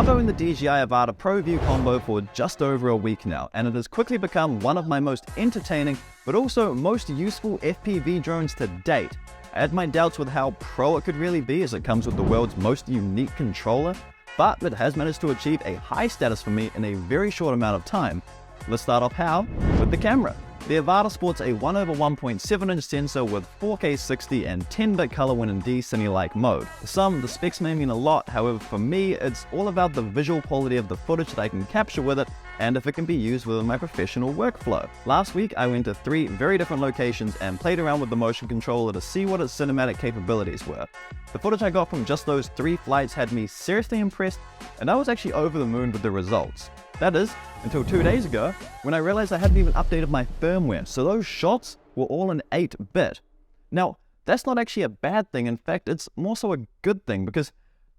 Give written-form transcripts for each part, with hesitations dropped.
I've owned the DJI Avata ProView combo for just over a week now, and it has quickly become one of my most entertaining, but also most useful FPV drones to date. I had my doubts with how pro it could really be, as it comes with the world's most unique controller, but it has managed to achieve a high status for me in a very short amount of time. Let's start off how? With the camera. The Avata sports a 1/1.7 inch sensor with 4K 60 and 10-bit color when in D-Cine-like mode. For some, the specs may mean a lot, however for me, it's all about the visual quality of the footage that I can capture with it, and if it can be used within my professional workflow. Last week, I went to 3 very different locations and played around with the motion controller to see what its cinematic capabilities were. The footage I got from just those 3 flights had me seriously impressed, and I was actually over the moon with the results. That is, until 2 days ago, when I realized I hadn't even updated my firmware, so those shots were all in 8-bit. Now, that's not actually a bad thing. In fact, it's more so a good thing, because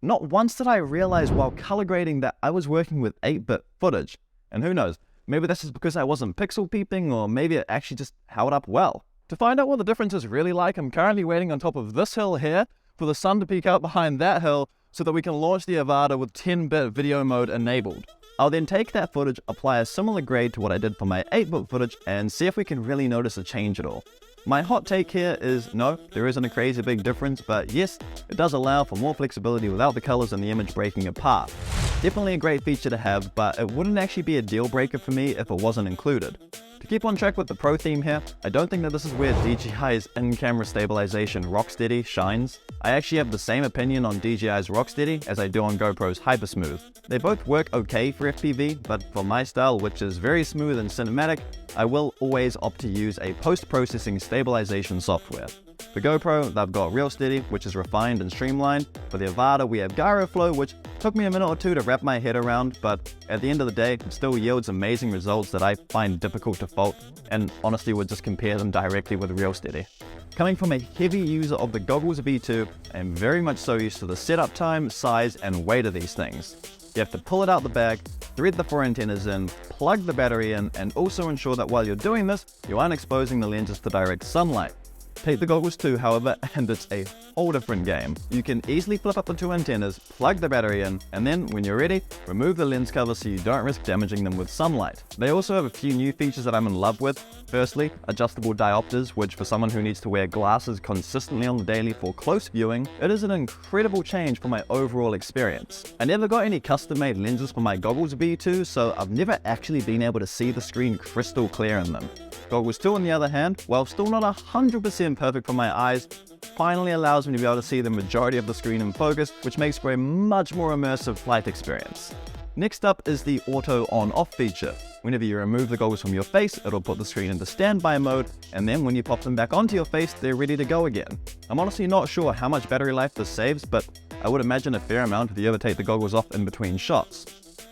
not once did I realize while color grading that I was working with 8-bit footage. And who knows, maybe that's just because I wasn't pixel peeping, or maybe it actually just held up well. To find out what the difference is really like, I'm currently waiting on top of this hill here for the sun to peek out behind that hill so that we can launch the Avata with 10-bit video mode enabled. I'll then take that footage, apply a similar grade to what I did for my 8-bit footage, and see if we can really notice a change at all. My hot take here is no, there isn't a crazy big difference, but yes, it does allow for more flexibility without the colors and the image breaking apart. Definitely a great feature to have, but it wouldn't actually be a deal breaker for me if it wasn't included. To keep on track with the pro theme here, I don't think that this is where DJI's in-camera stabilization Rocksteady shines. I actually have the same opinion on DJI's Rocksteady as I do on GoPro's Hypersmooth. They both work okay for FPV, but for my style, which is very smooth and cinematic, I will always opt to use a post-processing stabilization software. For GoPro, they've got RealSteady, which is refined and streamlined. For the Avata, we have GyroFlow, which took me a minute or two to wrap my head around, but at the end of the day, it still yields amazing results that I find difficult to fault, and honestly would just compare them directly with RealSteady. Coming from a heavy user of the Goggles V2, I am very much so used to the setup time, size, and weight of these things. You have to pull it out the bag, thread the 4 antennas in, plug the battery in, and also ensure that while you're doing this, you aren't exposing the lenses to direct sunlight. Take the Goggles 2, however, and it's a whole different game. You can easily flip up the 2 antennas, plug the battery in, and then, when you're ready, remove the lens cover so you don't risk damaging them with sunlight. They also have a few new features that I'm in love with. Firstly, adjustable diopters, which for someone who needs to wear glasses consistently on the daily for close viewing, it is an incredible change for my overall experience. I never got any custom-made lenses for my Goggles V2, so I've never actually been able to see the screen crystal clear in them. Goggles 2, on the other hand, while still not 100% perfect for my eyes, finally allows me to be able to see the majority of the screen in focus, which makes for a much more immersive flight experience. Next up is the auto on-off feature. Whenever you remove the goggles from your face, it'll put the screen into standby mode, and then when you pop them back onto your face, they're ready to go again. I'm honestly not sure how much battery life this saves, but I would imagine a fair amount if you ever take the goggles off in between shots.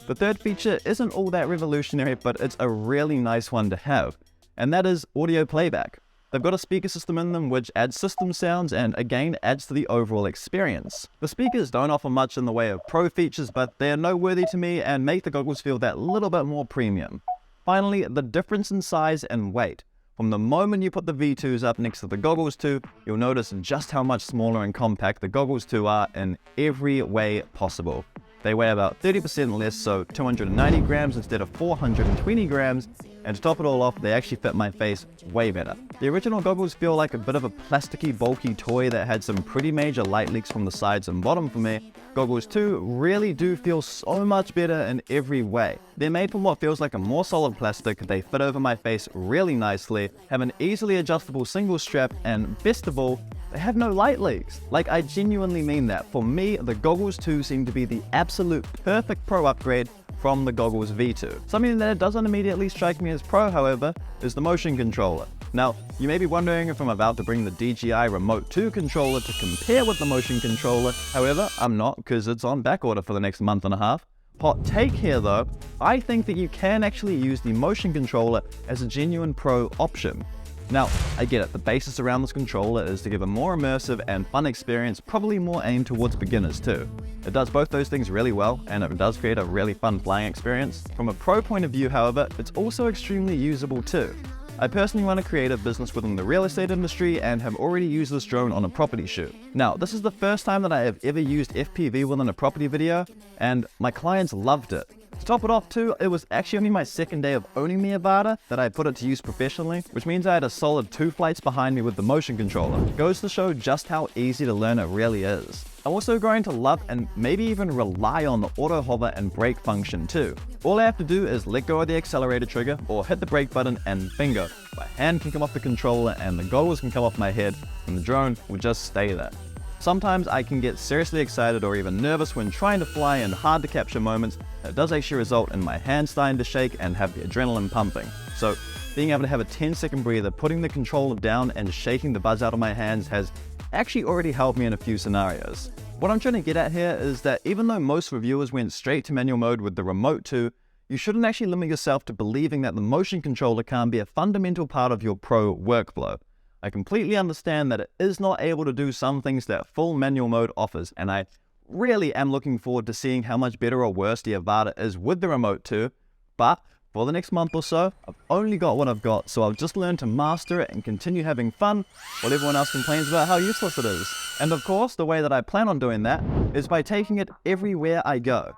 The third feature isn't all that revolutionary, but it's a really nice one to have, and that is audio playback. They've got a speaker system in them which adds system sounds and again adds to the overall experience. The speakers don't offer much in the way of pro features, but they are noteworthy to me and make the goggles feel that little bit more premium. Finally, the difference in size and weight. From the moment you put the V2s up next to the Goggles 2, you'll notice just how much smaller and compact the Goggles 2 are in every way possible. They weigh about 30% less, so 290 grams instead of 420 grams, and to top it all off, they actually fit my face way better. The original goggles feel like a bit of a plasticky, bulky toy that had some pretty major light leaks from the sides and bottom for me. Goggles 2 really do feel so much better in every way. They're made from what feels like a more solid plastic, they fit over my face really nicely, have an easily adjustable single strap, and best of all, they have no light leaks. Like, I genuinely mean that. For me, the Goggles 2 seem to be the absolute perfect pro upgrade from the Goggles V2. Something that doesn't immediately strike me as pro, however, is the motion controller. Now, you may be wondering if I'm about to bring the DJI Remote 2 controller to compare with the motion controller. However, I'm not, because it's on back order for the next month and a half. Hot take here though, I think that you can actually use the motion controller as a genuine pro option. Now, I get it, the basis around this controller is to give a more immersive and fun experience, probably more aimed towards beginners too. It does both those things really well, and it does create a really fun flying experience. From a pro point of view, however, it's also extremely usable too. I personally run a creative business within the real estate industry and have already used this drone on a property shoot. Now, this is the first time that I have ever used FPV within a property video, and my clients loved it. To top it off too, it was actually only my second day of owning the Avata that I put it to use professionally, which means I had a solid 2 flights behind me with the motion controller. It goes to show just how easy to learn it really is. I'm also growing to love and maybe even rely on the auto hover and brake function too. All I have to do is let go of the accelerator trigger or hit the brake button and bingo, my hand can come off the controller and the goggles can come off my head and the drone will just stay there. Sometimes I can get seriously excited or even nervous when trying to fly in hard to capture moments. It does actually result in my hands starting to shake and have the adrenaline pumping. So being able to have a 10-second breather, putting the controller down and shaking the buzz out of my hands has actually already helped me in a few scenarios. What I'm trying to get at here is that even though most reviewers went straight to manual mode with the remote too, you shouldn't actually limit yourself to believing that the motion controller can't be a fundamental part of your pro workflow. I completely understand that it is not able to do some things that full manual mode offers, and I really am looking forward to seeing how much better or worse the Avata is with the remote too, but for the next month or so, I've only got what I've got, so I've just learned to master it and continue having fun while everyone else complains about how useless it is. And of course, the way that I plan on doing that is by taking it everywhere I go.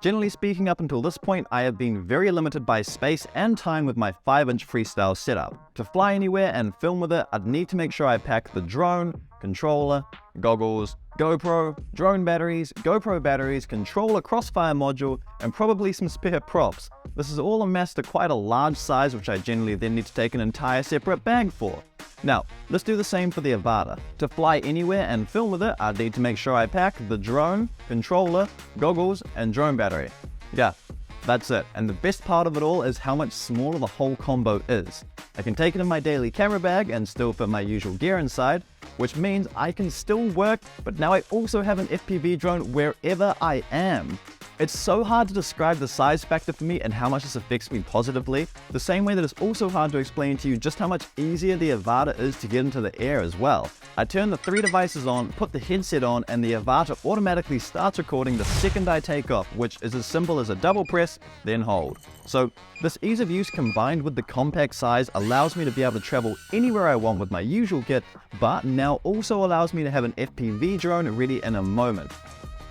Generally speaking, up until this point, I have been very limited by space and time with my 5-inch freestyle setup. To fly anywhere and film with it, I'd need to make sure I pack the drone, controller, goggles, GoPro, drone batteries, GoPro batteries, controller crossfire module, and probably some spare props. This is all amassed to quite a large size, which I generally then need to take an entire separate bag for. Now, let's do the same for the Avata. To fly anywhere and film with it, I'd need to make sure I pack the drone, controller, goggles, and drone battery. Yeah, that's it. And the best part of it all is how much smaller the whole combo is. I can take it in my daily camera bag and still fit my usual gear inside, which means I can still work, but now I also have an FPV drone wherever I am. It's so hard to describe the size factor for me and how much this affects me positively, the same way that it's also hard to explain to you just how much easier the Avata is to get into the air as well. I turn the 3 devices on, put the headset on, and the Avata automatically starts recording the second I take off, which is as simple as a double press, then hold. So this ease of use combined with the compact size allows me to be able to travel anywhere I want with my usual kit, but now also allows me to have an FPV drone ready in a moment.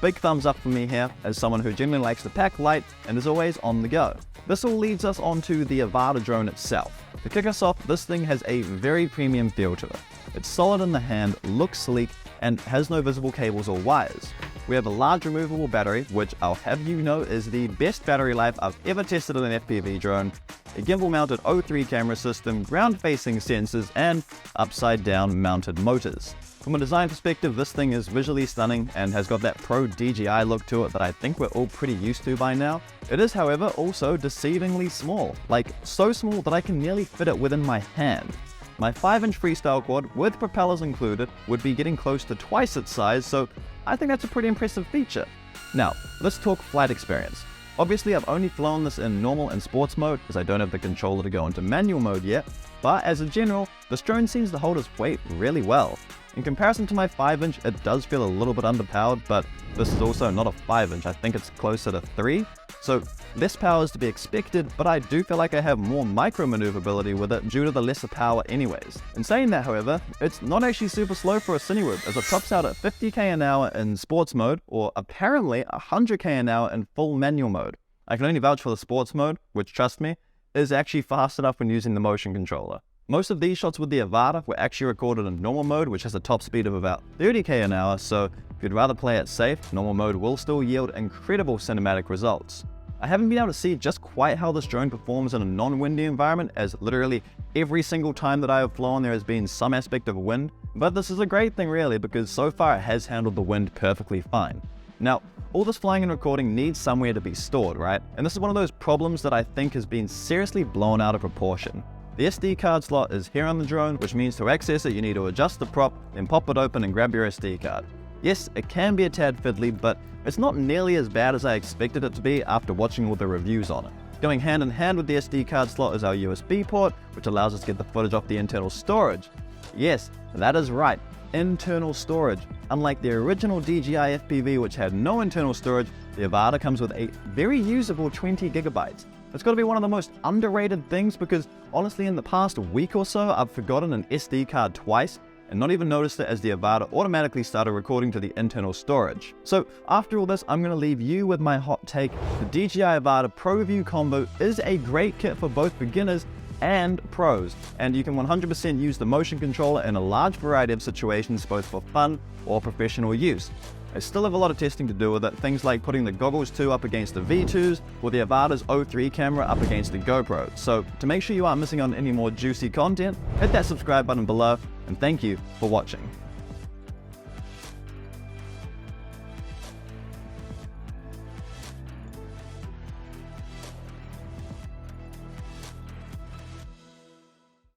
Big thumbs up for me here, as someone who generally likes to pack light and is always on the go. This all leads us onto the Avata drone itself. To kick us off, this thing has a very premium feel to it. It's solid in the hand, looks sleek, and has no visible cables or wires. We have a large removable battery, which I'll have you know is the best battery life I've ever tested on an FPV drone, a gimbal-mounted O3 camera system, ground-facing sensors, and upside-down mounted motors. From a design perspective, this thing is visually stunning and has got that pro DJI look to it that I think we're all pretty used to by now. It is, however, also deceivingly small, like so small that I can nearly fit it within my hand. My 5-inch freestyle quad, with propellers included, would be getting close to twice its size, so I think that's a pretty impressive feature. Now, let's talk flight experience. Obviously, I've only flown this in normal and sports mode, as I don't have the controller to go into manual mode yet, but as a general, this drone seems to hold its weight really well. In comparison to my 5-inch, it does feel a little bit underpowered, but this is also not a 5-inch, I think it's closer to 3. So less power is to be expected, but I do feel like I have more micro maneuverability with it due to the lesser power anyways. In saying that, however, it's not actually super slow for a Cinewoop, as it tops out at 50k an hour in sports mode, or apparently 100k an hour in full manual mode. I can only vouch for the sports mode, which, trust me, is actually fast enough when using the motion controller. Most of these shots with the Avata were actually recorded in normal mode, which has a top speed of about 30k an hour, so if you'd rather play it safe, normal mode will still yield incredible cinematic results. I haven't been able to see just quite how this drone performs in a non-windy environment, as literally every single time that I have flown there has been some aspect of wind, but this is a great thing really, because so far it has handled the wind perfectly fine. Now, all this flying and recording needs somewhere to be stored, right? And this is one of those problems that I think has been seriously blown out of proportion. The SD card slot is here on the drone, which means to access it you need to adjust the prop, then pop it open and grab your SD card. Yes, it can be a tad fiddly, but it's not nearly as bad as I expected it to be after watching all the reviews on it. Going hand in hand with the SD card slot is our USB port, which allows us to get the footage off the internal storage. Yes, that is right, internal storage. Unlike the original DJI FPV, which had no internal storage, the Avata comes with a very usable 20 gigabytes. It's got to be one of the most underrated things because honestly in the past week or so I've forgotten an SD card twice and not even noticed it as the Avata automatically started recording to the internal storage. So after all this, I'm going to leave you with my hot take. The DJI Avata ProView combo is a great kit for both beginners and pros, and you can 100% use the motion controller in a large variety of situations, both for fun or professional use. I still have a lot of testing to do with it, things like putting the Goggles 2 up against the V2s or the Avata's O3 camera up against the GoPro. So to make sure you aren't missing on any more juicy content, hit that subscribe button below, and thank you for watching.